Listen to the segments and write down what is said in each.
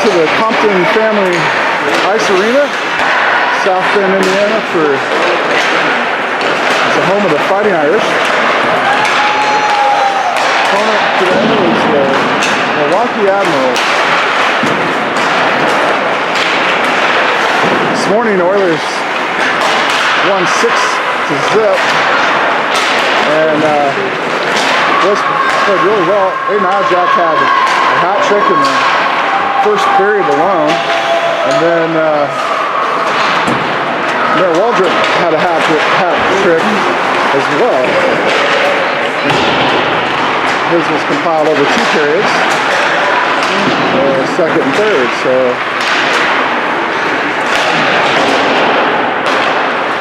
to the Compton Family Ice Arena, South Bend, Indiana. It's the home of the Fighting Irish. Opponent today is the Milwaukee Admirals. This morning, Oilers won 6-0, and was played really well. Aiden Jack had a hat trick in the first period alone, and then Mayor Waldrop had a hat trick as well. His was compiled over 2 periods, second and third. So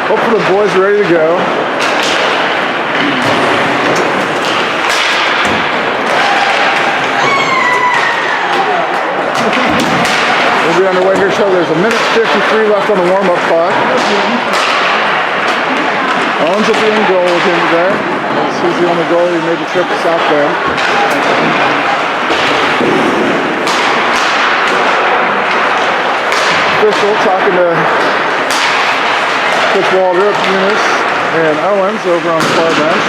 hopefully the boys are ready to go. We'll be underway here, so there's 1:53 left on the warm-up clock. Owens will be in goal with him today. He's the only goalie who made the trip to South Bend. Official talking to Coach Waldrop, Eunice, and Owens over on the far bench.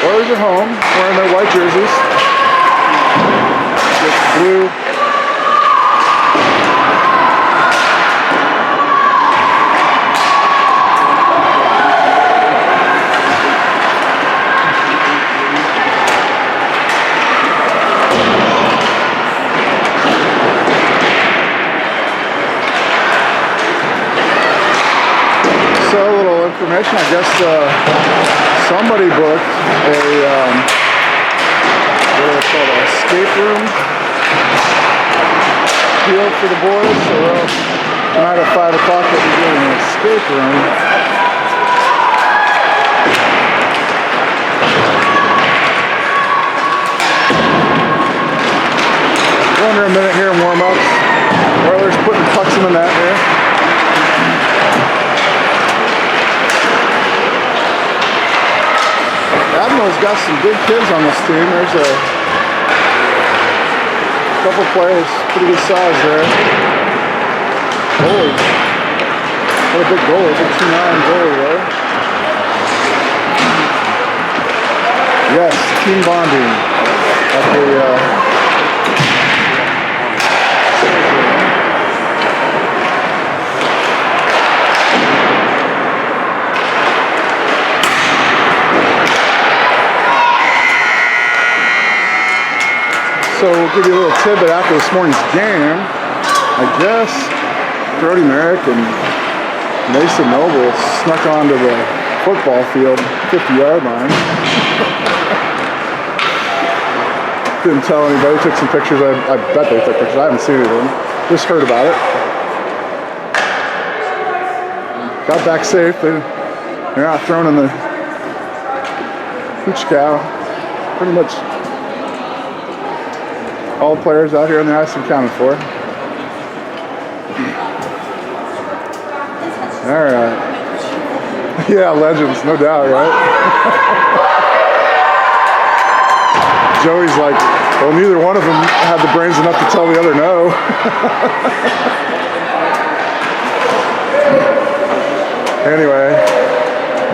Oilers at home, wearing their white jerseys. With blue. So a little information, I guess somebody booked a what do they call it, escape room deal for the boys. So tonight at 5 o'clock we'll be doing an escape room. Go under a minute here in warm-ups. Oilers putting pucks in the net here. Admirals got some big kids on this team. There's a couple players, pretty good size there. Goalie. What a big goalie, big 2'9" goalie there. Yes, team bonding at the So we'll give you a little tidbit after this morning's game. I guess Brody Merrick and Mason Noble snuck onto the football field, 50-yard line. Didn't tell anybody, took some pictures. I bet they took pictures. I haven't seen anything. Just heard about it. Got back safe. They're not thrown in the hooch cow. Pretty much all the players out here on the ice are counted for. All right. Yeah, legends, no doubt, right? Joey's like, well, neither one of them had the brains enough to tell the other no. Anyway,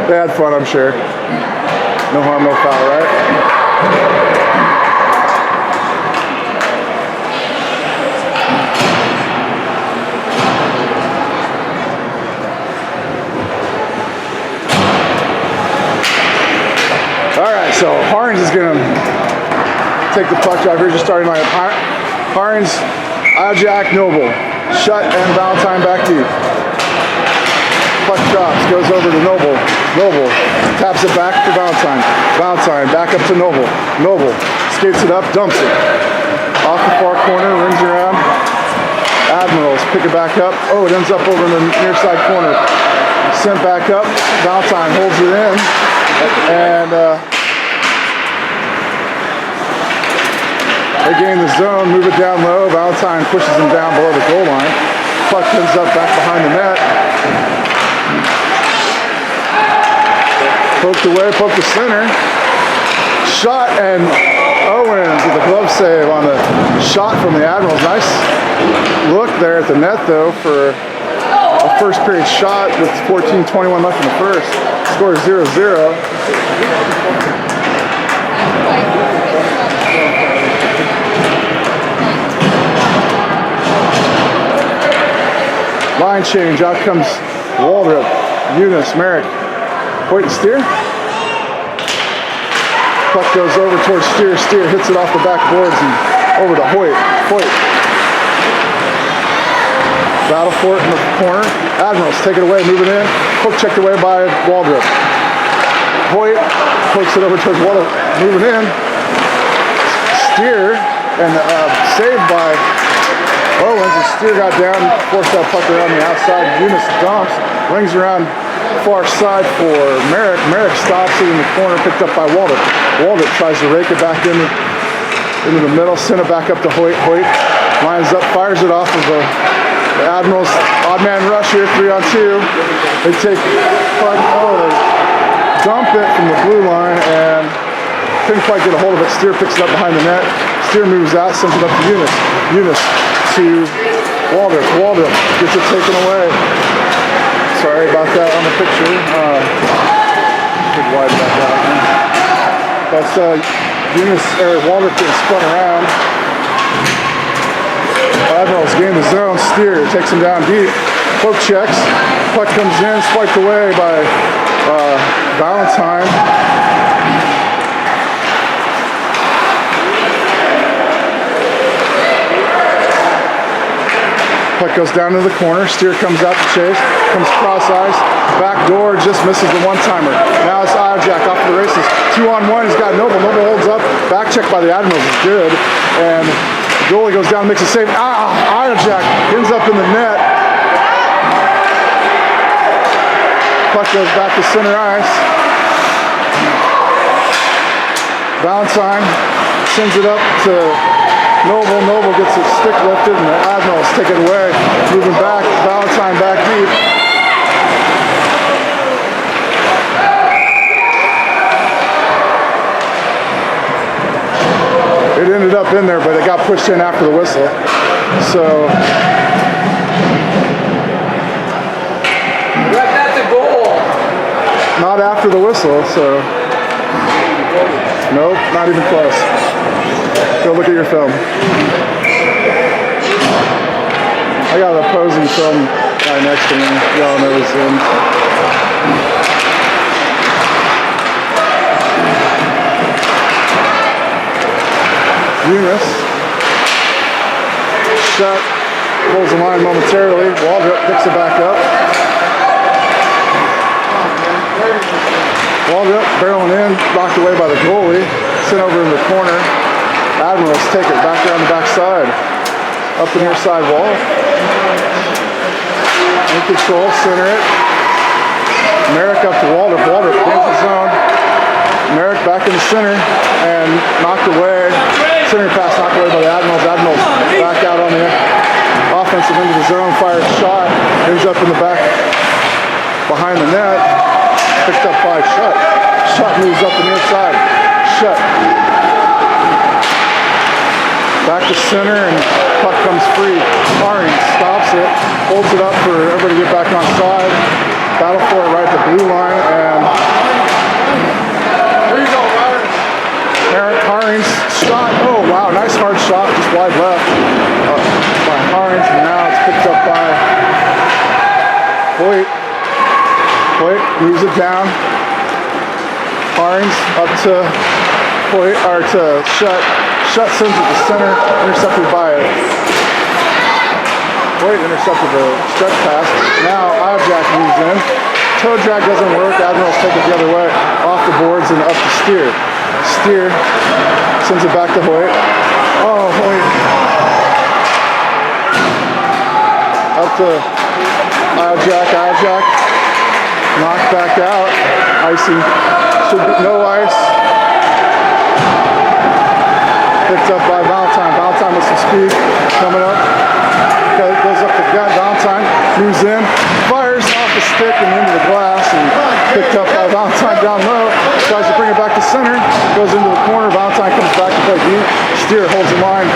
they had fun, I'm sure. No harm, no foul, right? Alright, so Harns is going to take the puck drive here, just starting line. Harns, Jack, Noble, Shutt, and Valentine back deep. Puck drops, goes over to Noble. Noble taps it back to Valentine. Valentine back up to Noble. Noble skates it up, dumps it. Off the far corner, rings around. Admirals pick it back up. Oh, it ends up over in the near side corner. Sent back up. Valentine holds it in. And they gain the zone, move it down low. Valentine pushes him down below the goal line. Puck comes up back behind the net. Poked away, poked to center. Shot, and oh, Owens with a glove save on the shot from the Admirals. Nice look there at the net though for a first period shot with 14:21 left in the first. Score is 0-0. Line change, out comes Waldrop, Eunice, Merrick, Hoyt and Steer. Puck goes over towards Steer. Steer hits it off the backboards and over to Hoyt. Hoyt. Battle for it in the corner. Admirals take it away, moving in. Hook checked away by Waldrop. Hoyt pokes it over towards Waldrop, moving in. Steer and saved by Owens. And Steer got down, forced that puck around the outside. Eunice dumps, rings around far side for Merrick. Merrick stops it in the corner, picked up by Waldrop. Waldrop tries to rake it back into the middle, send it back up to Hoyt. Hoyt lines up, fires it off of the Admirals odd man rush here, 3-on-2. They take puck, they dump it from the blue line and couldn't quite get a hold of it. Steer picks it up behind the net. Steer moves out, sends it up to Eunice. Eunice to Waldrop. Waldrop gets it taken away. Sorry about that on the picture. Big wide back out. That's Eunice or Waldrop getting spun around. Admirals gain the zone. Steer takes him down deep. Poke checks. Puck comes in, swiped away by Valentine. Puck goes down to the corner. Steer comes out to chase. Comes cross ice. Back door, just misses the one-timer. Now it's Iojack off to the races. 2-on-1. He's got Noble. Noble holds up. Back check by the Admirals is good. And goalie goes down, makes a save. Iojack ends up in the net. Puck goes back to center ice. Valentine sends it up to Noble. Noble gets his stick lifted and the Admirals take it away. Moving back, Valentine back deep. It ended up in there, but it got pushed in after the whistle. So that's a goal. Not after the whistle, so nope, not even close. Go look at your film. I got an opposing film right next to me. Y'all know it's in. Eunice. Shot. Holds the line momentarily. Waldrop picks it back up. Waldrop barreling in, knocked away by the goalie. Sent over in the corner. Admirals take it back around the backside. Up the near side wall. In control, center it. Merrick up to Waldrop. Waldrop gains the zone. Merrick back in the center and knocked away. Center pass knocked away by the Admirals. Admirals back out on the offensive end of the zone. Fires shot. Ends up in the back behind the net. Picked up by Shutt. Shutt moves up the near side. Shutt. Back to center and puck comes free. Haring stops it. Holds it up for everybody to get back on side. Battle for it right at the blue line and there you go, Ryder. Haring's shot. Oh wow, nice hard shot, just wide left by Haring. And now it's picked up by Hoyt. Hoyt moves it down. Haring up to Hoyt or to Shutt. Shutt sends it to center, intercepted by Hoyt, intercepted the stretch pass. Now Iojack moves in. Toe drag doesn't work. Admirals take it the other way, off the boards and up to Steer. Steer sends it back to Hoyt. Oh, Hoyt. Up to Iojack. Iojack knocked back out. Icy. Should be no ice. Picked up by Valentine. Valentine with some speed coming up. Goes up the gut. Valentine moves in, fires off the stick and into the glass, and picked up by Valentine down low. Tries to bring it back to center. Goes into the corner. Valentine comes back to play deep. line,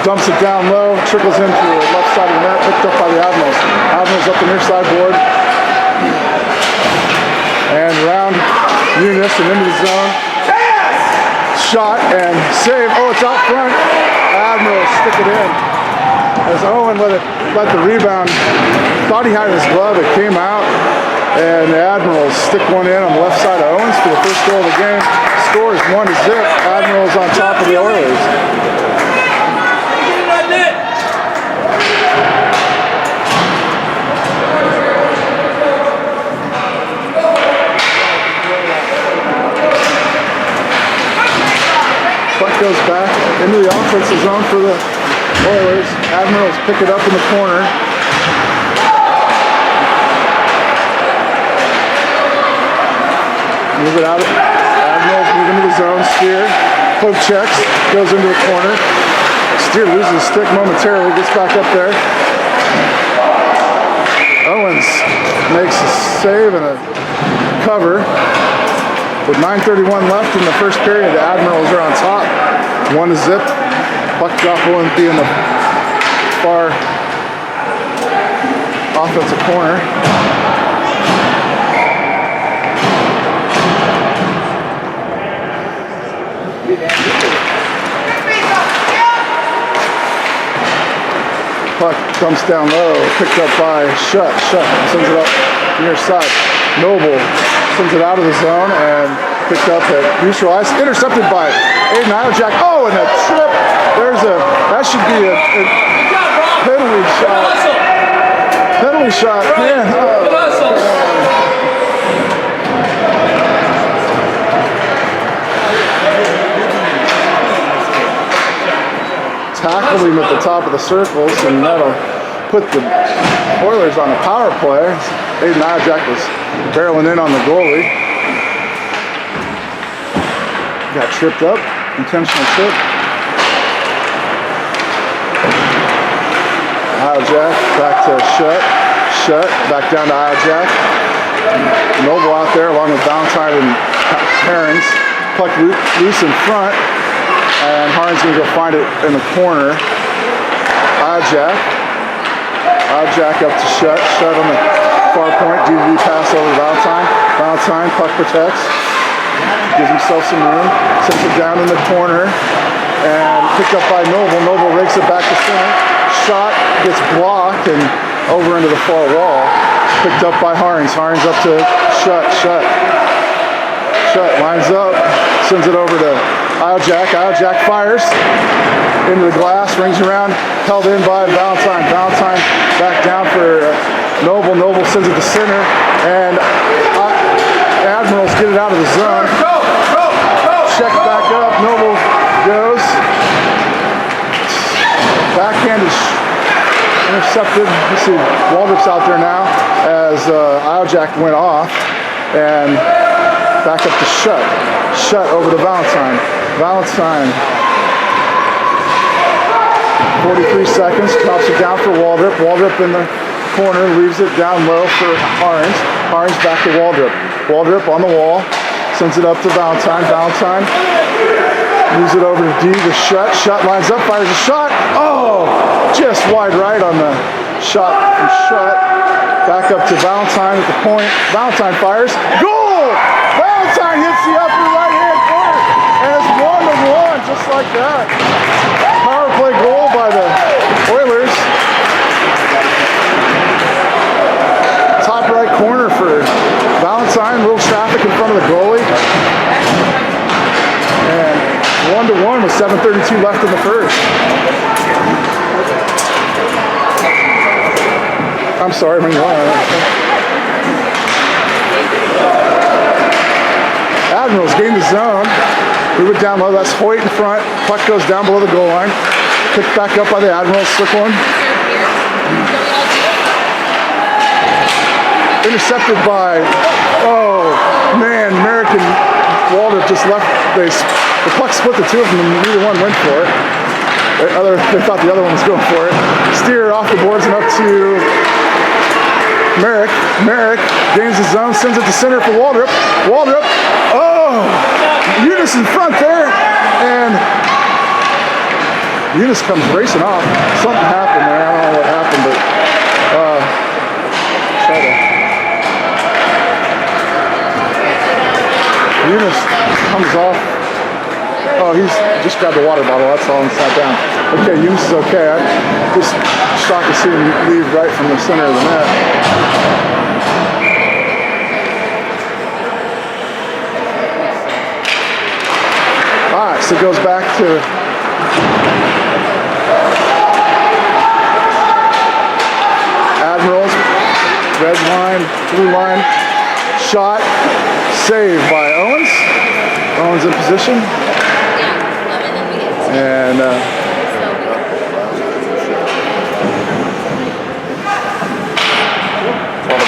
dumps it down low, trickles into the left side of the net, picked up by the Admirals. Admirals up the near side board. And round Eunice and into the zone. Shot and save. Oh, it's out front. Admirals stick it in. As Owen let the rebound, thought he had his glove, it came out. And the Admirals stick one in on the left side of Owens for the first goal of the game. Score is 1-0. Admirals on top of the Oilers. Puck goes back into the offensive zone for the Oilers. Admirals pick it up in the corner. Move it out. Admirals move into the zone. Steer. Poke checks. Goes into the corner. Steer loses the stick momentarily. Gets back up there. Owens makes a save and a cover. With 9:31 left in the first period, the Admirals are on top. 1-0. Puck drop will be in the far offensive corner. Puck dumps down low, picked up by Shutt, sends it up near side. Noble sends it out of the zone and picked up at neutral ice, intercepted by Aiden Iojack. Oh, and a trip. That should be a penalty shot. Penalty shot, man. Tackled him at the top of the circles, and that'll put the Oilers on a power play. Aiden Iojack was barreling in on the goalie. Got tripped up, intentional trip. Iojack back to Shutt, back down to Iojack. Noble out there along with Valentine and Herons. Puck loose in front, and Harn's gonna go find it in the corner. Iojack up to Shutt on the far point, DV pass over to Valentine, puck protects. Gives himself some room, sends it down in the corner, and picked up by Noble. Noble rakes it back to center. Shot gets blocked and over into the far wall. Picked up by Harns. Harns up to Shutt lines up, sends it over to Iojack. Iojack fires into the glass, rings around, held in by Valentine. Valentine back down for Noble. Noble sends it to center, and Admirals get it out of the zone. Check back up. Noble goes. Backhanded intercepted. You see Waldrop's out there now as Iojack went off, and back up to Shutt over to Valentine. Valentine, 43 seconds, drops it down for Waldrop. Waldrop in the corner, leaves it down low for Harns. Harns back to Waldrop. Waldrop on the wall, sends it up to Valentine. Valentine moves it over to D to Shutt. Shutt lines up, fires a shot. Oh, just wide right on the shot from Shutt. Back up to Valentine at the point. Valentine fires. Goal! Valentine hits the upper right-hand corner, and it's 1-1, just like that. Power play goal by the Oilers. Top right corner for Valentine. Little traffic in front of the goalie. And 1-1 with 7:32 left in the first. I'm sorry, I'm wrong. Admirals gain the zone. Move it down low. That's Hoyt in front. Puck goes down below the goal line. Picked back up by the Admirals. Circling. Intercepted by, oh man, Merrick and Waldrop just left. The puck split the two of them, and neither one went for it. They thought the other one was going for it. Steer off the boards and up to Merrick. Merrick gains the zone, sends it to center for Waldrop. Waldrop, oh, Eunice in front there, and Eunice comes racing off. Something happened there. I don't know what happened, but Eunice comes off. Oh, he's just grabbed a water bottle, that's all, and sat down. Okay, Eunice is okay. I'm just shocked to see him leave right from the center of the net. Alright, so it goes back to Admirals, red line, blue line, shot, saved by Owens. Owens in position. And the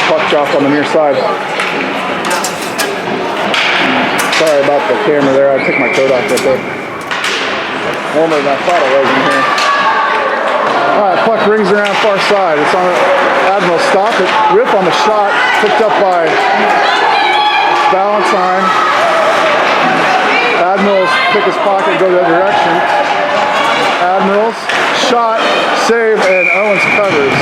puck drop on the near side. Sorry about the camera there. I took my coat off right there. Warmer than I thought it was in here. Alright, puck rings around far side. It's on Admiral. Stop it. Whip on the shot. Picked up by Valentine. Admirals pick his pocket and go that direction. Admirals, shot, save, and Owens covers.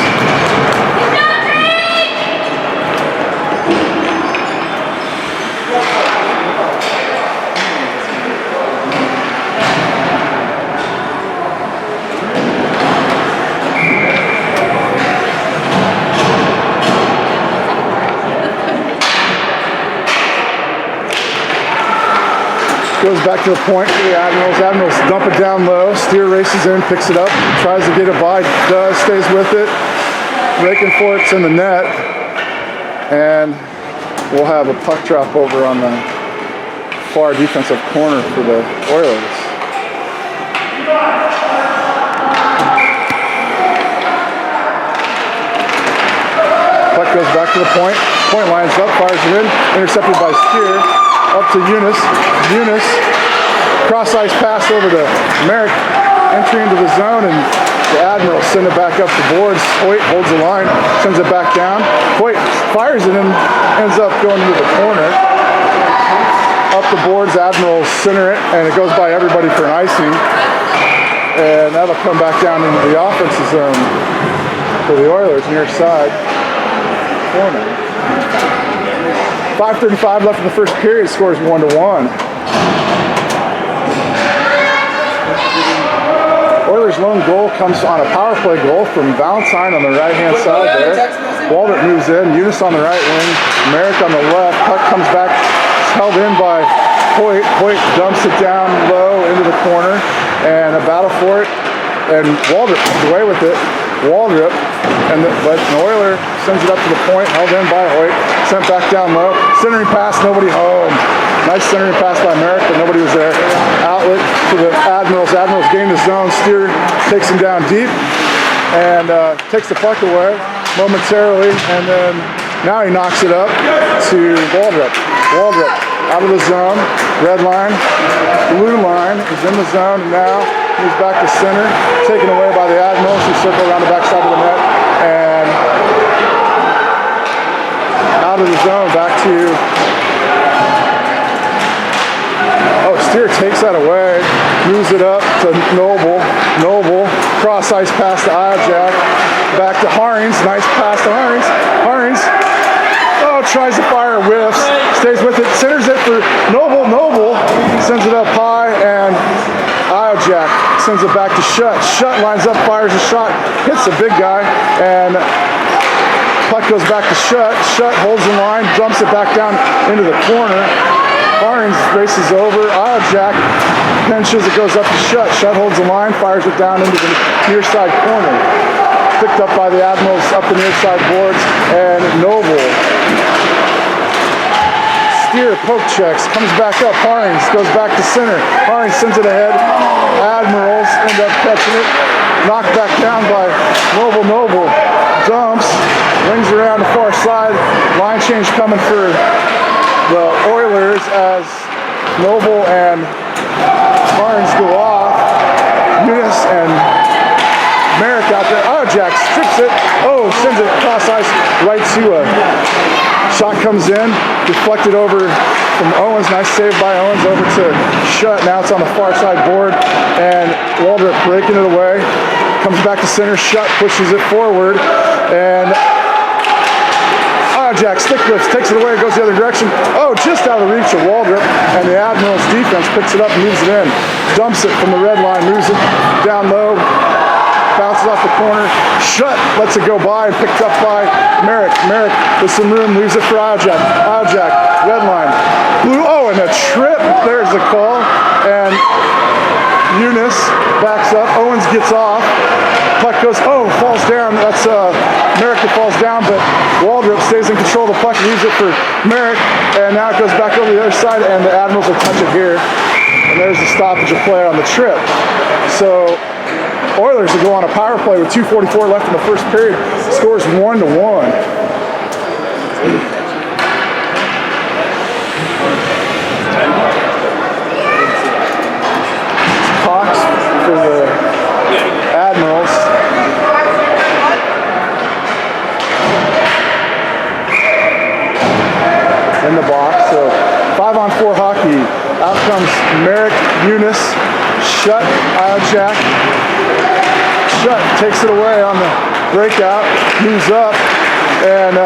Goes back to the point for the Admirals. Admirals dump it down low. Steer races in, picks it up, tries to get it by, does, stays with it. Raking for it's in the net. And we'll have a puck drop over on the far defensive corner for the Oilers. Puck goes back to the point. Point lines up, fires it in, intercepted by Steer. Up to Eunice. Eunice, cross ice pass over to Merrick, entry into the zone, and the Admiral send it back up the boards. Hoyt holds the line, sends it back down. Hoyt fires it and ends up going into the corner. Up the boards, Admiral center it, and it goes by everybody for an icing. And that'll come back down into the offensive zone for the Oilers, near side corner. 5:35 left in the first period, scores 1-1. Oilers' lone goal comes on a power play goal from Valentine on the right-hand side there. Waldrop moves in, Eunice on the right wing, Merrick on the left. Puck comes back, it's held in by Hoyt. Hoyt dumps it down low into the corner, and a battle for it. And Waldrop comes away with it. Waldrop, but an Oiler sends it up to the point, held in by Hoyt, sent back down low, centering pass, nobody home. Nice centering pass by Merrick, but nobody was there. Outlet to the Admirals. Admirals gain the zone. Steer takes him down deep and takes the puck away momentarily, and then now he knocks it up to Waldrop. Waldrop out of the zone, red line, blue line is in the zone, and now moves back to center, taken away by the Admirals, who circle around the backside of the net, and out of the zone, back to, Steer takes that away, moves it up to Noble, cross ice pass to Iojak, back to Harings, nice pass to Harings, tries to fire, whiffs, stays with it, centers it for Noble, sends it up high, and Iojak sends it back to Shutt. Shutt lines up, fires a shot, hits the big guy, and puck goes back to Shutt. Shutt holds the line, dumps it back down into the corner. Harings races over, Iojak pinches, it goes up to Shutt. Shutt holds the line, fires it down into the near side corner. Picked up by the Admirals up the near side boards, and Noble. Steer poke checks, comes back up, Harings goes back to center. Harings sends it ahead. Admirals end up catching it. Knocked back down by Noble. Dumps, rings around the far side. Line change coming for the Oilers as Noble and Harings go off. Eunice and Merrick out there. Iojak strips it. Sends it across ice right to Shot comes in, deflected over from Owens. Nice save by Owens over to Shutt. Now it's on the far side board, and Waldrop breaking it away. Comes back to center. Shutt pushes it forward, and Jack stick lifts, takes it away, goes the other direction. Oh, just out of reach of Waldrop, and the Admirals defense picks it up and moves it in. Dumps it from the red line, moves it down low, bounces off the corner. Shutt lets it go by and picked up by Merrick. Merrick with some room, leaves it for Jack. Jack, red line. Blue, oh, and a trip. There's the call. And Eunice backs up. Owens gets off. Puck goes, oh, falls down. That's Merrick that falls down, but Waldrop stays in control of the puck, leaves it for Merrick, and now it goes back over the other side, and the Admirals will touch it here. And there's the stoppage of play on the trip. So Oilers will go on a power play with 2:44 left in the first period. Scores 1-1. Cox for the Admirals. In the box, so 5-on-4 hockey. Out comes Merrick, Eunice, Shutt, Jack. Shutt takes it away on the breakout, moves up, and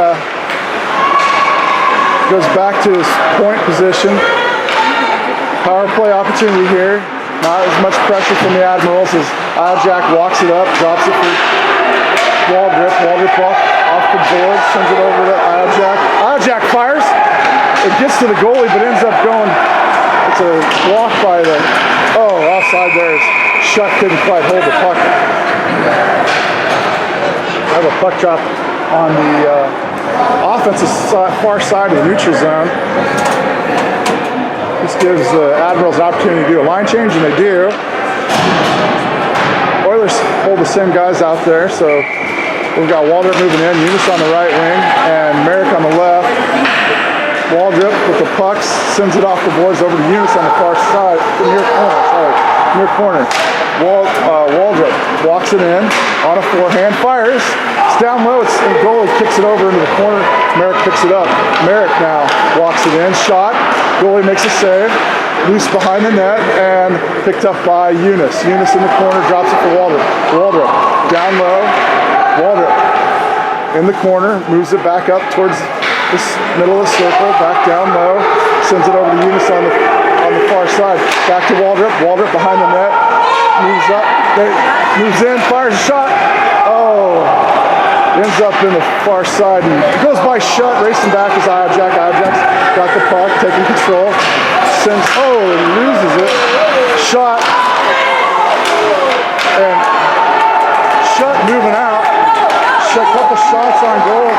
goes back to his point position. Power play opportunity here. Not as much pressure from the Admirals as Jack walks it up, drops it for Waldrop. Waldrop off the board, sends it over to Jack. Jack fires. It gets to the goalie, but ends up going. It's a walk by the. Oh, offside there. Shutt couldn't quite hold the puck. I have a puck drop on the offensive far side of the neutral zone. This gives the Admirals an opportunity to do a line change, and they do. Oilers hold the same guys out there, so we've got Waldrop moving in, Eunice on the right wing, and Merrick on the left. Waldrop with the pucks, sends it off the boards over to Eunice on the far side, near corner. Waldrop walks it in on a forehand, fires. It's down low, the goalie kicks it over into the corner. Merrick picks it up. Merrick now walks it in, shot. Goalie makes a save, loose behind the net, and picked up by Eunice. Eunice in the corner, drops it for Waldrop. Waldrop down low. Waldrop in the corner, moves it back up towards this middle of the circle, back down low, sends it over to Eunice on the far side. Back to Waldrop. Waldrop behind the net, moves up, moves in, fires a shot. Oh, ends up in the far side and goes by Shutt, racing back as Jack. Jack's got the puck, taking control, sends, and loses it. Shot, and Shutt moving out. Shutt, couple shots on goal.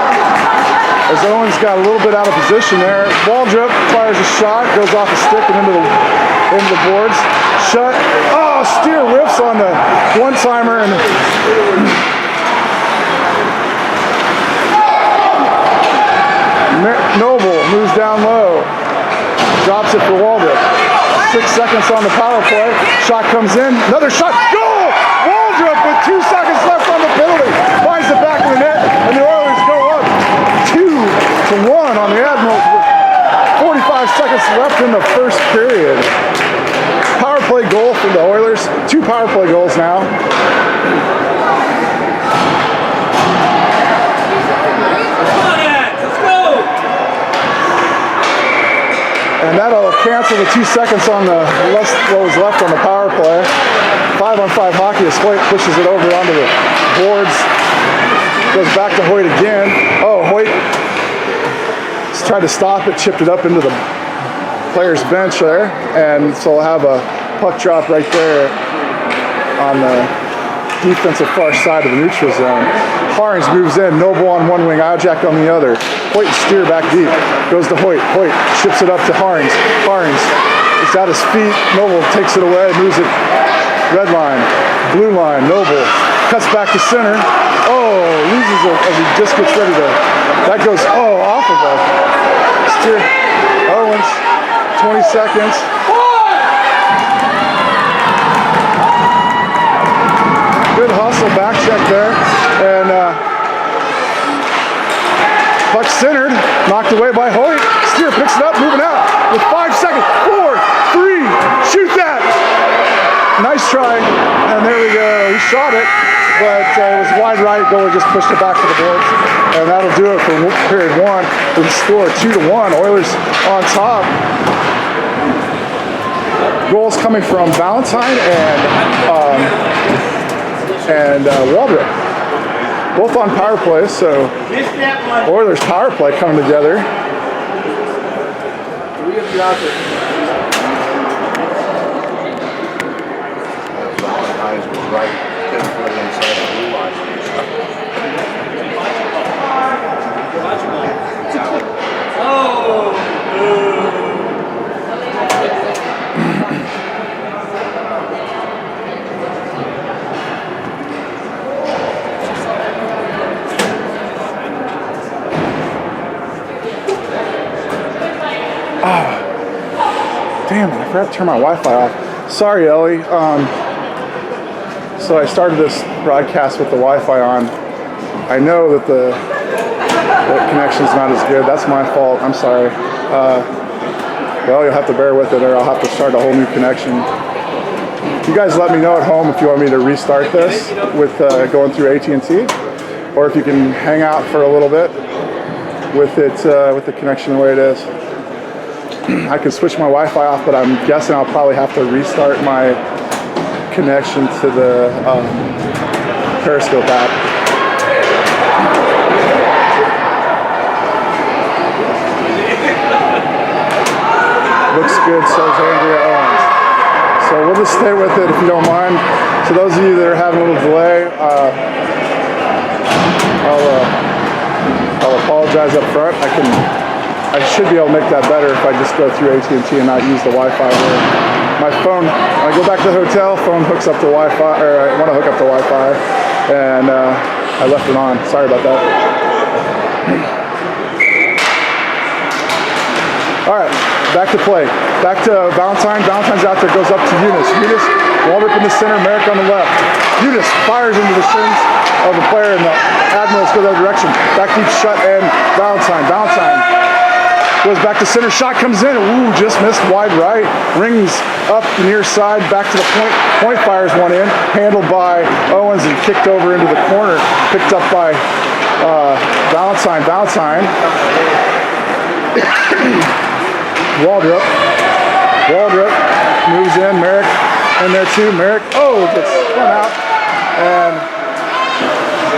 As Owens got a little bit out of position there. Waldrop fires a shot, goes off the stick and into the boards. Shutt, steer whiffs on the one-timer, and Noble moves down low, drops it for Waldrop. 6 seconds on the power play. Shot comes in, another shot, goal! Waldrop with 2 seconds left on the penalty, finds the back of the net, and the Oilers go up 2-1 on the Admirals with 45 seconds left in the first period. Power play goal for the Oilers. 2 power play goals now. And that'll cancel the 2 seconds on the what was left on the power play. 5-on-5 hockey as Hoyt pushes it over onto the boards. Goes back to Hoyt again. Hoyt tried to stop it, chipped it up into the player's bench there, and so we'll have a puck drop right there on the defensive far side of the neutral zone. Harns moves in, Noble on one wing, Jack on the other. Hoyt steer back deep, goes to Hoyt. Hoyt ships it up to Harns. Harns is at his feet. Noble takes it away, moves it red line, blue line. Noble cuts back to center. Loses it as he just gets ready to. That goes off of a steer. Owens, 20 seconds. Good hustle, back check there, and puck centered, knocked away try, and there we go. He shot it, but it was wide right. Goalie just pushed it back to the boards, and that'll do it for period one. The score 2-1. Oilers on top. Goals coming from Valentine and Waldrop. Both on power play, so Oilers power play coming together. Valentine's was right 10 foot inside the blue line. Damn it, I forgot to turn my Wi-Fi off. Sorry, Ellie. So I started this broadcast with the Wi-Fi on. I know that the connection's not as good. That's my fault. I'm sorry. Well, you'll have to bear with it, or I'll have to start a whole new connection. You guys let me know at home if you want me to restart this with going through AT&T, or if you can hang out for a little bit with it with the connection the way it is. I could switch my Wi-Fi off, but I'm guessing I'll probably have to restart my connection to the Periscope app. Looks good, says Andrea Owens. So we'll just stay with it if you don't mind. So those of you that are having a little delay, I'll apologize up front. I should be able to make that better if I just go through AT&T and not use the Wi-Fi there. My phone, when I go back to the hotel, phone hooks up to Wi-Fi, or I want to hook up to Wi-Fi, and I left it on. Sorry about that. All right, back to play. Back to Valentine. Valentine's out there, goes up to Eunice. Eunice, Waldrop in the center, Merrick on the left. Eunice fires into the shins of the player, and the Admirals go that direction. Back deep shut, and Valentine. Valentine goes back to center, shot comes in, ooh, just missed wide right, rings up the near side, back to the point, point fires one in, handled by Owens and kicked over into the corner, picked up by Valentine. Valentine, Waldrop moves in, Merrick in there too, Merrick, gets run out, and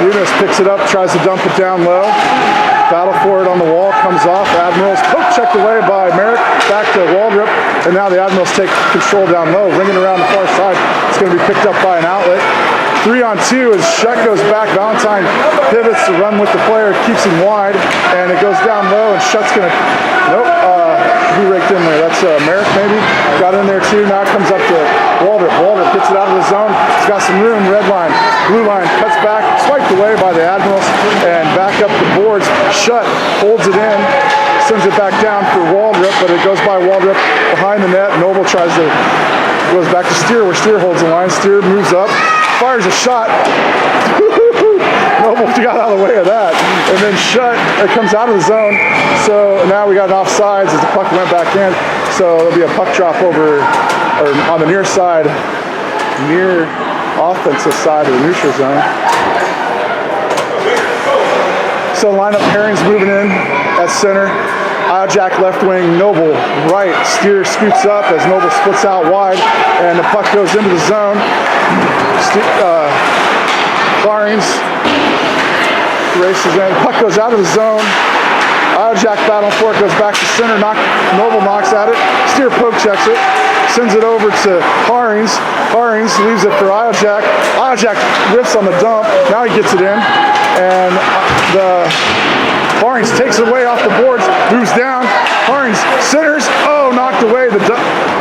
Eunice picks it up, tries to dump it down low. Battle for it on the wall, comes off. Admirals poke checked away by Merrick, back to Waldrop, and now the Admirals take control down low, ringing around the far side. It's going to be picked up by an outlet. 3-on-2 as Shutt goes back. Valentine pivots to run with the player, keeps him wide, and it goes down low, and Shutt's going to, who raked in there? That's Merrick maybe. Got in there too. Now it comes up to Waldrop. Waldrop gets it out of the zone. He's got some room. Red line, blue line, cuts back, swiped away by the Admirals, and back up the boards. Shutt holds it in, sends it back down for Waldrop, but it goes by Waldrop behind the net. Noble goes back to Steer, where Steer holds the line. Steer moves up, fires a shot. Noble got out of the way of that. And then Shutt comes out of the zone. So now we got an offsides as the puck went back in. So there'll be a puck drop over, or on the near side, near offensive side of the neutral zone. So lineup pairings moving in at center. Jack left wing, Noble right. Steer scoots up as Noble splits out wide, and the puck goes into the zone. Clarings races in. Puck goes out of the zone. Jack battling for it, goes back to center. Noble knocks at it. Steer poke checks it. Sends it over to Harings. Harings leaves it for Jack. Jack riffs on the dump. Now he gets it in. And the Harings takes it away off the boards. Moves down. Harings centers. Knocked away.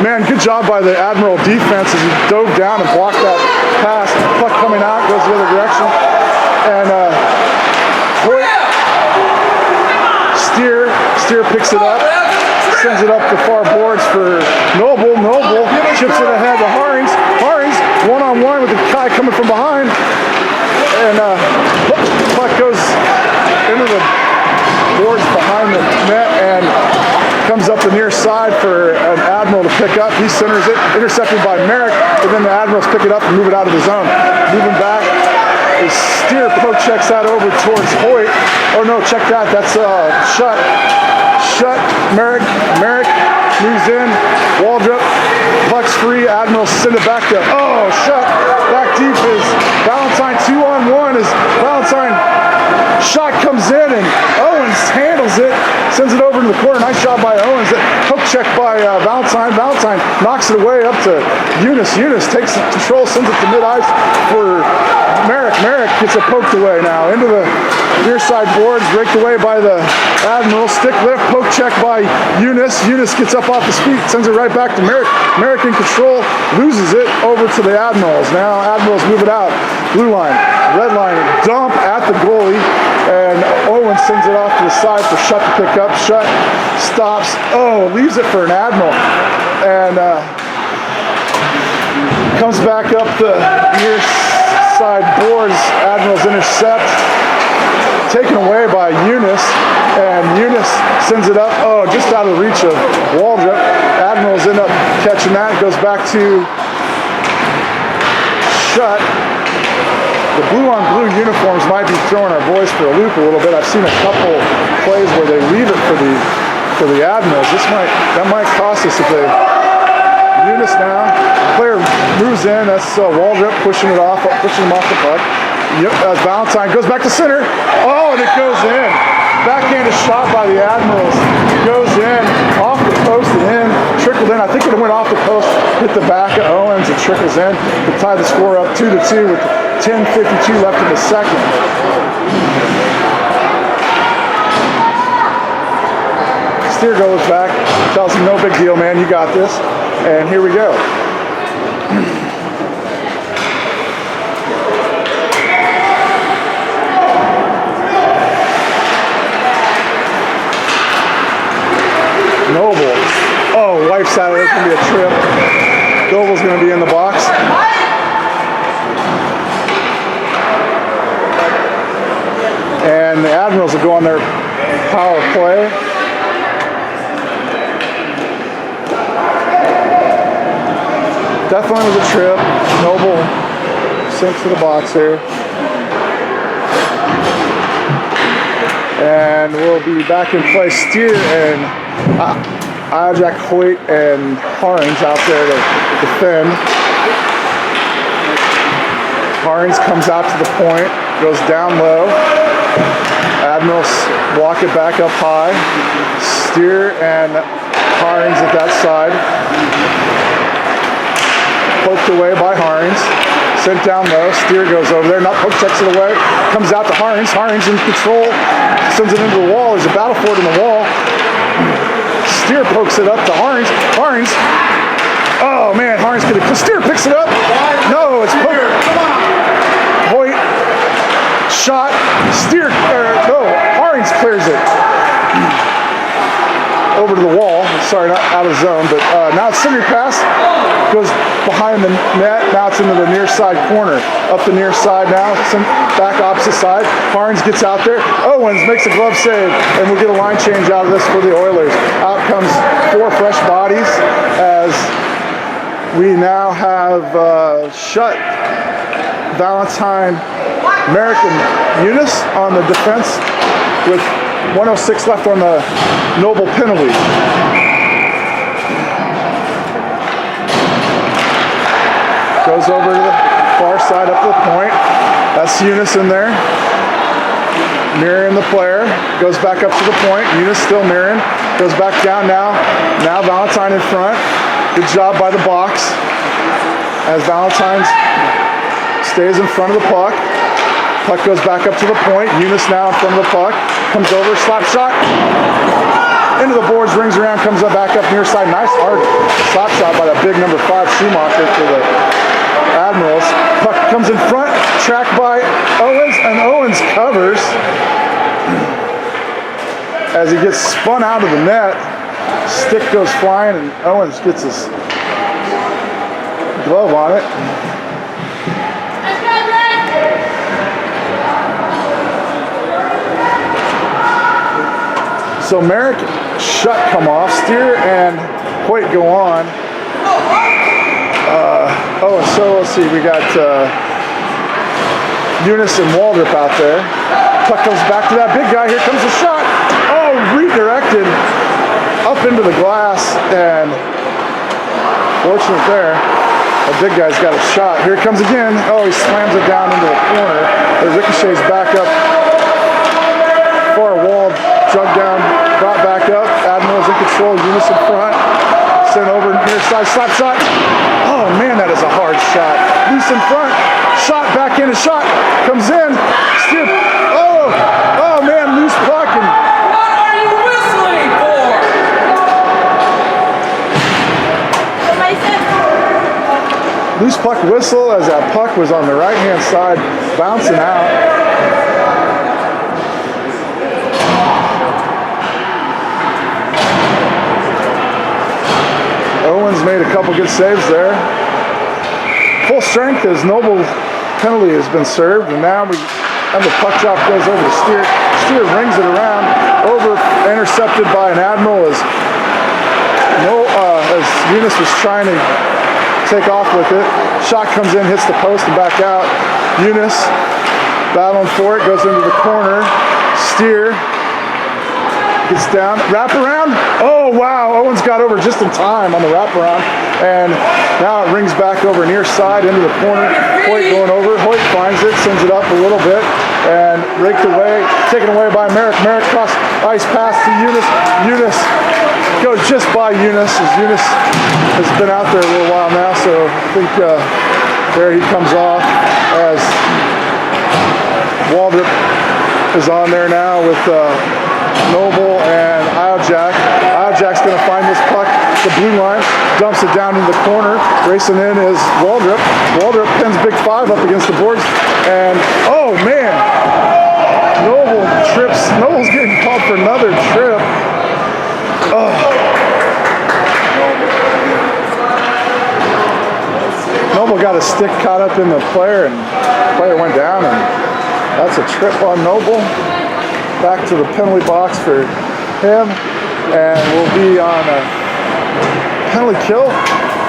Man, good job by the Admiral defense as he dove down and blocked that pass. Puck coming out, goes the other direction. And Steer picks it up, sends it up the far boards for Noble. Noble chips it ahead to Harings. Harings one-on-one with the guy coming from behind. And puck goes into the boards behind the net and comes comes up the near side for an Admiral to pick up. He centers it, intercepted by Merrick, and then the Admirals pick it up and move it out of the zone. Moving back, is Steer poke checks that over towards Hoyt. Oh no, check that, that's Shut. Shut, Merrick moves in, Waldrop, puck's free, Admirals send it back to, Shut. Back deep is Valentine, 2-on-1 as Valentine shot comes in and Owens handles it, sends it over to the corner. Nice job by Owens. Hook check by Valentine. Valentine knocks it away up to Eunice. Eunice takes the control, sends it to mid-ice for Merrick. Merrick gets it poked away now into the near side boards, raked away by the Admiral. Stick lift, poke check by Eunice. Eunice gets up off his feet, sends it right back to Merrick. Merrick in control, loses it over to the Admirals. Now Admirals move it out. Blue line, red line, dump at the goalie, and Owens sends it off to the side for Shut to pick up. Shut stops, leaves it for an Admiral, and comes back up the near side boards. Admirals intercept, taken away by Eunice, and Eunice sends it up, just out of the reach of Waldrop. Admirals end up catching that. It goes back to Shut. The blue-on-blue uniforms might be throwing our boys for a loop a little bit. I've seen a couple plays where they leave it for the Admirals. That might cost us if they. Eunice now. Player moves in. That's Waldrop pushing him off the puck. Valentine goes back to center. And it goes in. Backhanded shot by the Admirals. Goes in off the post and in. Trickled in. I think it went off the post, hit the back of Owens, and trickles in to tie the score up 2-2 with 10:52 left in the second. Steer goes back, tells him no big deal, man, you got this. And here we go. Noble. Wipes out. It's going to be a trip. Noble's going to be in the box. And the Admirals will go on their power play. Definitely was a trip. Noble sinks to the box here. And we'll be back in play. Steer and Jack Hoyt and Harns out there to defend. Harns comes out to the point, goes down low. Admirals walk it back up high. Steer and Harns at that side. Poked away by Harns. Sent down low. Steer goes over there. Not poke checks it away. Comes out to Harns. Harns in control. Sends it into the wall. There's a battle for it in the wall. Steer pokes it up to Harns. Harns. Oh man, Harns could have. Steer picks it up. No, it's poked. Hoyt. Shot. Steer. Harns clears it over to the wall. Sorry, not out of zone, but now it's semi pass. Goes behind the net. Now it's into the near side corner. Up the near side now. Back opposite side. Harns gets out there. Owens makes a glove save, and we'll get a line change out of this for the Oilers. Out comes 4 fresh bodies as we now have Shut, Valentine, Merrick, and Eunice on the defense with 1:06 left on the Noble penalty. Goes over to the far side up to the point. That's Eunice in there. Mirroring the player. Goes back up to the point. Eunice still mirroring. Goes back down now. Now Valentine in front. Good job by the box. As Valentine stays in front of the puck. Puck goes back up to the point. Eunice now in front of the puck. Comes over. Slap shot. Into the boards. Rings around. Comes up back up near side. Nice hard slap shot by that big number 5 Schumacher for the Admirals. Puck comes in front, tracked by Owens, and Owens covers as he gets spun out of the net. Stick goes flying, and Owens gets his glove on it. So Merrick Shut come off. Steer and Hoyt go on. So let's see, we got Eunice and Waldrop out there. Puck comes back to that big guy. Here comes the shot. Oh, redirected up into the glass, and fortunate there. The big guy's got a shot. Here it comes again. Oh, he slams it down into the corner. It ricochets back up. Far wall, drug down, brought back up. Admirals in control. Eunice in front. Sent over near side, slap shot. Oh man, that is a hard shot. Loose in front. Shot back in. A shot comes in. Steer. Oh man, loose puck. And what are you whistling for? loose puck whistle as that puck was on the right hand side, bouncing out. Owens made a couple good saves there. Full strength as Noble penalty has been served, and now we have the puck drop goes over to Steer. Steer rings it around, over intercepted by an Admiral as Eunice was trying to take off with it. Shot comes in, hits the post and back out. Eunice battling for it, goes into the corner. Steer gets down, wrap around. Oh wow, Owens got over just in time on the wraparound, and now it rings back over near side into the corner. Hoyt going over. Hoyt finds it, sends it up a little bit, and raked away, taken away by Merrick. Merrick cross ice pass to Eunice. Eunice goes just by Eunice, as Eunice has been out there a little while now, so I think there he comes off as Waldrop is on there now with Noble and Ilejack. Ilejack's going to find this puck, the blue line, dumps it down in the corner. Racing in is Waldrop. Waldrop pins Big Five up against the boards, and oh man, Noble trips. Noble's getting called for another trip. Noble got a stick caught up in the player, and the player went down, and that's a trip on Noble. Back to the penalty box for him, and we'll be on a penalty kill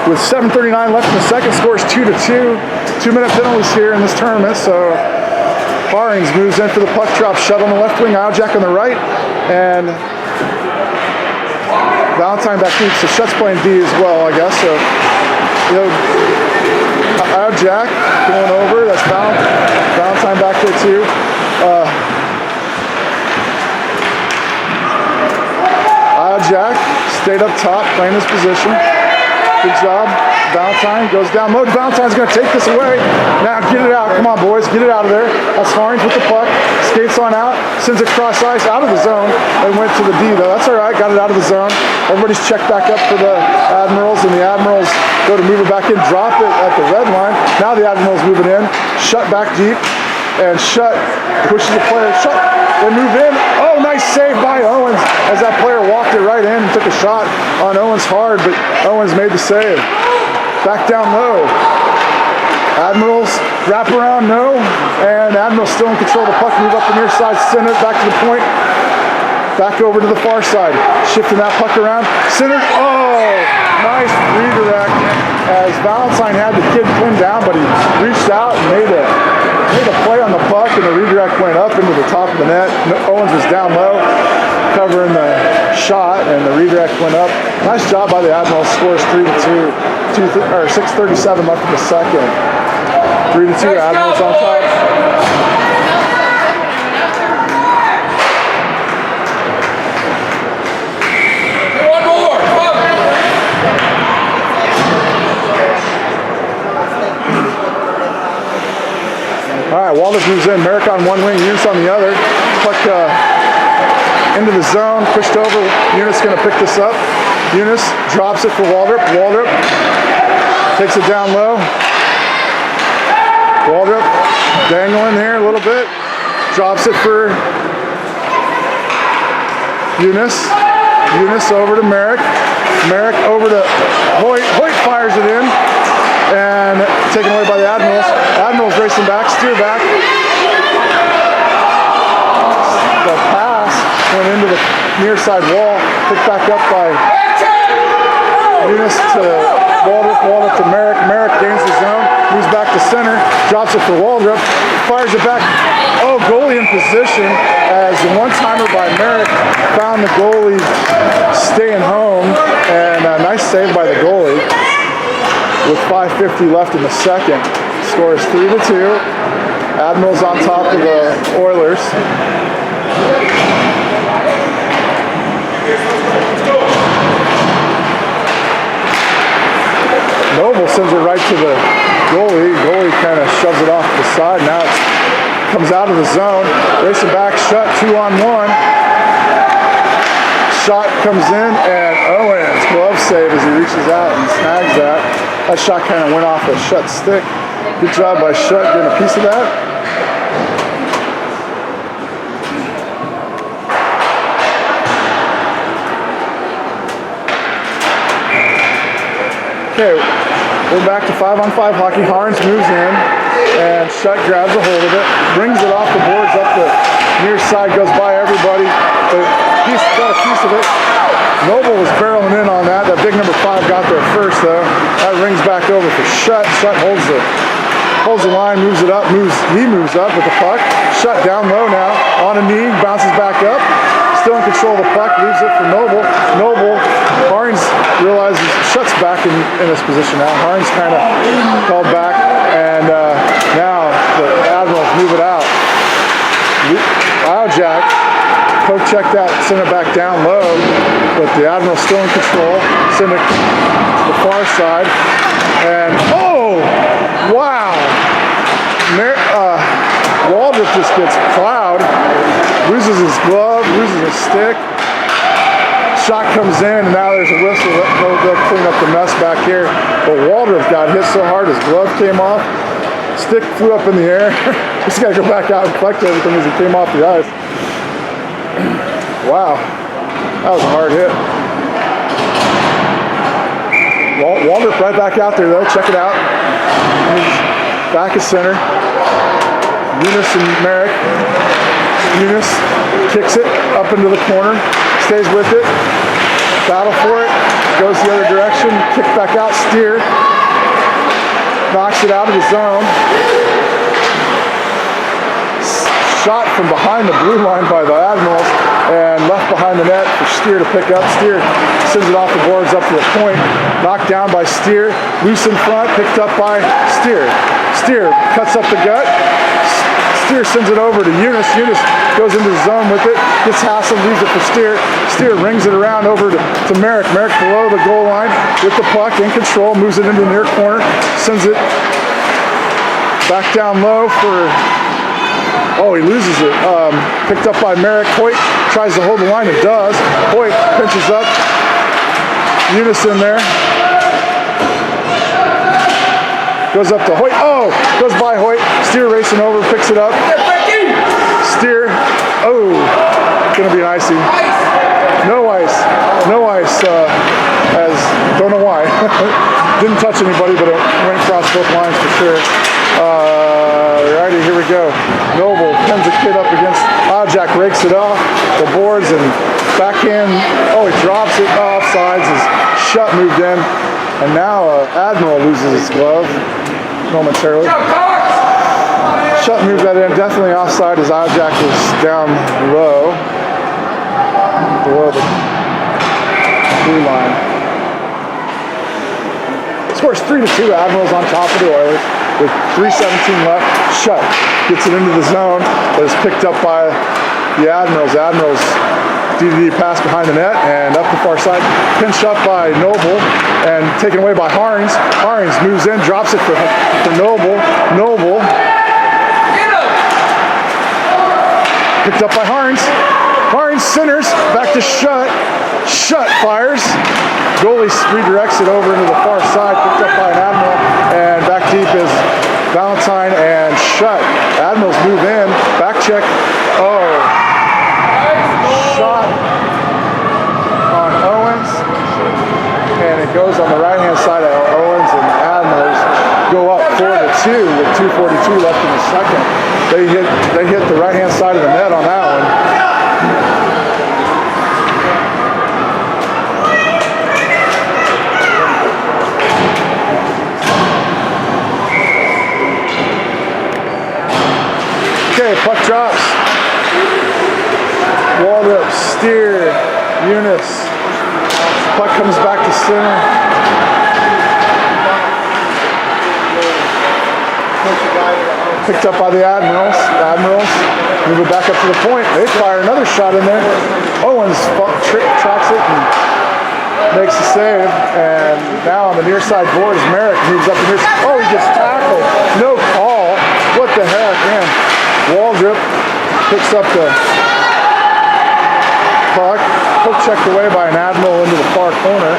with 7:39 left in the second. Scores 2-2. 2-minute penalties here in this tournament, so Barings moves in for the puck drop. Shut on the left wing, Ilejack on the right, and Valentine back deep. So Shut's playing D as well, I guess. So Ilejack going over. That's Valentine back there too. Ilejack stayed up top, playing his position. Good job. Valentine goes down low. Valentine's going to take this away. Now get it out. Come on, boys. Get it out of there. That's Barings with the puck. Skates on out. Sends it cross ice out of the zone and went to the D, though. That's all right. Got it out of the zone. Everybody's checked back up for the Admirals, and the Admirals go to move it back in, drop it at the red line. Now the Admirals moving in. Shut back deep. And Shut pushes the player. Shut. They move in. Oh, nice save by Owens as that player walked it right in and took a shot on Owens hard, but Owens made the save. Back down low. Admirals wrap around, no. And Admirals still in control of the puck. Move up the near side, send it back to the point. Back over to the far side. Shifting that puck around. Centered. Oh, nice redirect as Valentine had the kid pinned down, but he reached out and made a play on the puck, and the redirect went up into the top of the net. Owens was down low, covering the shot, and the redirect went up. Nice job by the Admirals. Scores 3-2. 6:37 left in the second. 3-2. Admirals on top. One more. Come. All right, Waldrop moves in. Merrick on one wing, Eunice on the other. Puck into the zone, pushed over. Eunice going to pick this up. Eunice drops it for Waldrop. Waldrop takes it down low. Waldrop dangling here a little bit. Drops it for Eunice. Eunice over to Merrick. Merrick over to Hoyt. Hoyt fires it in. And taken away by the Admirals. Admirals racing back, steer back. The pass went into the near side wall, picked back up by Eunice to Waldrop to Merrick. Merrick gains the zone, moves back to center, drops it for Waldrop, fires it back. Oh, goalie in position as the one-timer by Merrick found the goalie staying home, and a nice save by the goalie. With 5:50 left in the second, score is 3-2. Admirals on top of the Oilers. Noble sends it right to the goalie. Goalie kind of shoves it off to the side. Now it comes out of the zone. Racing back, shut 2-on-1. Shot comes in, and Owens glove save as he reaches out and snags that. That shot kind of went off a Shut stick. Good job by Shut getting a piece of that. Okay, we're back to 5-on-5 hockey. Harns moves in, and Shut grabs a hold of it, brings it off the boards up the near side, goes by everybody, but got a piece of it. Noble was barreling in on that. That big number 5 got there first, though. That rings back over for Shut. Shut holds the line, moves it up, he moves up with the puck. Shut down low now, on a knee, bounces back up. Still in control of the puck, leaves it for Noble. Harns realizes Shut's back in this position now. Harns kind of called back, and now the Admirals move it out. Jack poke check that, send it back down low, but the Admiral's still in control. Send it to the far side, and oh, wow! Waldrop just gets plowed, loses his glove, loses his stick. Shot comes in, and now there's a whistle. They'll clean up the mess back here. But Waldrop got hit so hard his glove came off. Stick flew up in the air. He's got to go back out and collect everything as he came off the ice. Wow, that was a hard hit. Waldrop right back out there though. Check it out. Back at center. Eunice and Merrick. Eunice kicks it up into the corner. Stays with it. Battle for it. Goes the other direction. Kick back out. Steer. Knocks it out of the zone. Shot from behind the blue line by the Admirals and left behind the net for Steer to pick up. Steer sends it off the boards up to the point. Knocked down by Steer. Loose in front. Picked up by Steer. Steer cuts up the gut. Steer sends it over to Eunice. Eunice goes into the zone with it. Gets hassled. Leaves it for Steer. Steer rings it around over to Merrick. Merrick below the goal line with the puck in control. Moves it into the near corner. Sends it back down low for... Oh, he loses it. Picked up by Merrick. Hoyt tries to hold the line and does. Hoyt pinches up. Eunice in there. Goes up to Hoyt. Oh, goes by Hoyt. Steer racing over, picks it up. Steer. Oh, gonna be an icy. No ice. No ice. As don't know why. Didn't touch anybody, but it went across both lines for sure. Alrighty, here we go. Noble pins a kid up against Jack, rakes it off the boards and backhand. Oh, he drops it offsides as Shut moved in, and now Admiral loses his glove momentarily. Shut moved that in, definitely offside as Jack was down low, below the blue line. Scores 3-2. Admirals on top of the Oilers with 3:17 left. Shut gets it into the zone, but is picked up by the Admirals. Admirals DDD pass behind the net and up the far side. Pinched up by Noble and taken away by Harns. Harns moves in, drops it for Noble. Noble picked up by Harns. Harns centers back to Shut. Shut fires. Goalie redirects it over into the far side, picked up by an Admiral, and back deep is Valentine and Shut. Admirals move in, back check. Oh, shot on Owens, and it goes on the right-hand side of Owens, and Admirals go up 4-2 with 2:42 left in the second. They hit the right-hand side of the net on that one. Okay, puck drops. Waldrop, Steer, Eunice. Puck comes back to center. Picked up by the Admirals. The Admirals move it back up to the point. They fire another shot in there. Owens tracks it and makes the save. And now on the near side boards, Merrick moves up the near side. Oh, he gets tackled. No call. What the heck, man. Waldrop picks up the puck. Hook checked away by an Admiral into the far corner.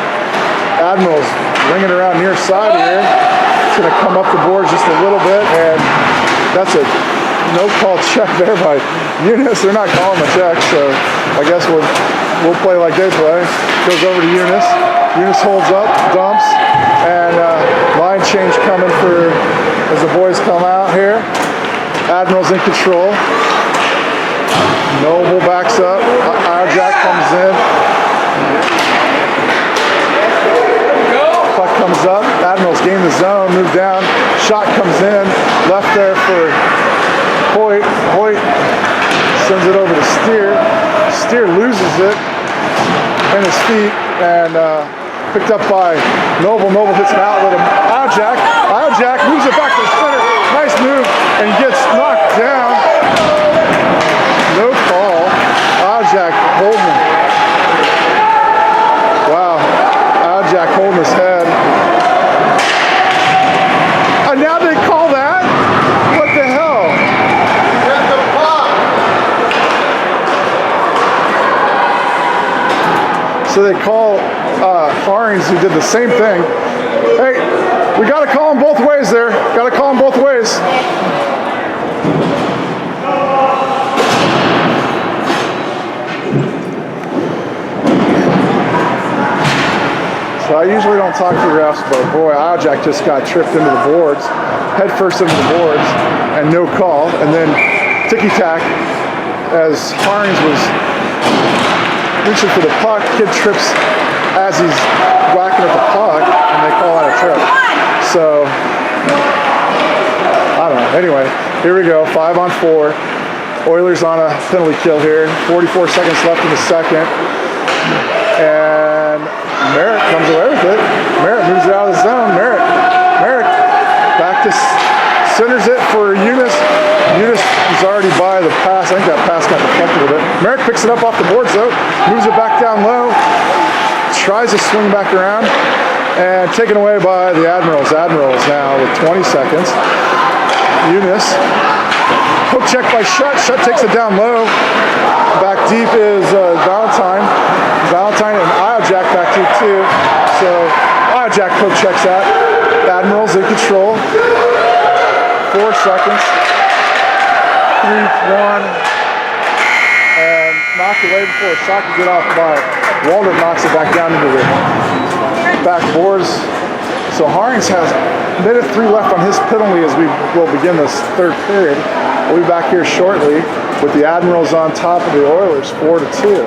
Admiral's ringing around near side here. It's going to come up the boards just a little bit, and that's a no call check there by Eunice. They're not calling the check, so I guess we'll play like they play. Goes over to Eunice. Eunice holds up, dumps, and line change coming for as the boys come out here. Admiral's in control. Noble backs up. Jack comes in. Puck comes up. Admirals gain the zone, move down. Shot comes in. Left there for Hoyt. Hoyt sends it over to Steer. Steer loses it in his feet and picked up by Noble. Noble hits an outlet. Jack moves it back to the center. Nice move and gets knocked down. No call. Jack holding him. Wow. Jack holding his head. And now they call that? What the hell? So they call Harings, who did the same thing. Hey, we got to call them both ways there. Got to call them both ways. So I usually don't talk to the refs, but boy, Jack just got tripped into the boards, head first into the boards, and no call. And then ticky-tack, as Harings was reaching for the puck, kid trips as he's whacking at the puck, and they call out a trip. So, I don't know. Anyway, here we go, 5-on-4. Oilers on a penalty kill here. 44 seconds left in the second. And Merritt comes away with it. Merritt moves it out of the zone. Merritt back to centers it for Eunice. Eunice is already by the pass. I think that pass got deflected a bit. Merritt picks it up off the boards though. Moves it back down low. Tries to swing back around. And taken away by the Admirals. Admirals now with 20 seconds. Eunice. Hook check by Shutt. Shutt takes it down low. Back deep is Valentine. Valentine and Jack back deep too. So Jack hook checks that. Admirals in control. 4 seconds. 3-1. And knocked away before a shot could get off by Waldrop. Knocks it back down into the back boards. So Harings has a minute 3 left on his penalty as we will begin this third period. We'll be back here shortly with the Admirals on top of the Oilers, 4-2.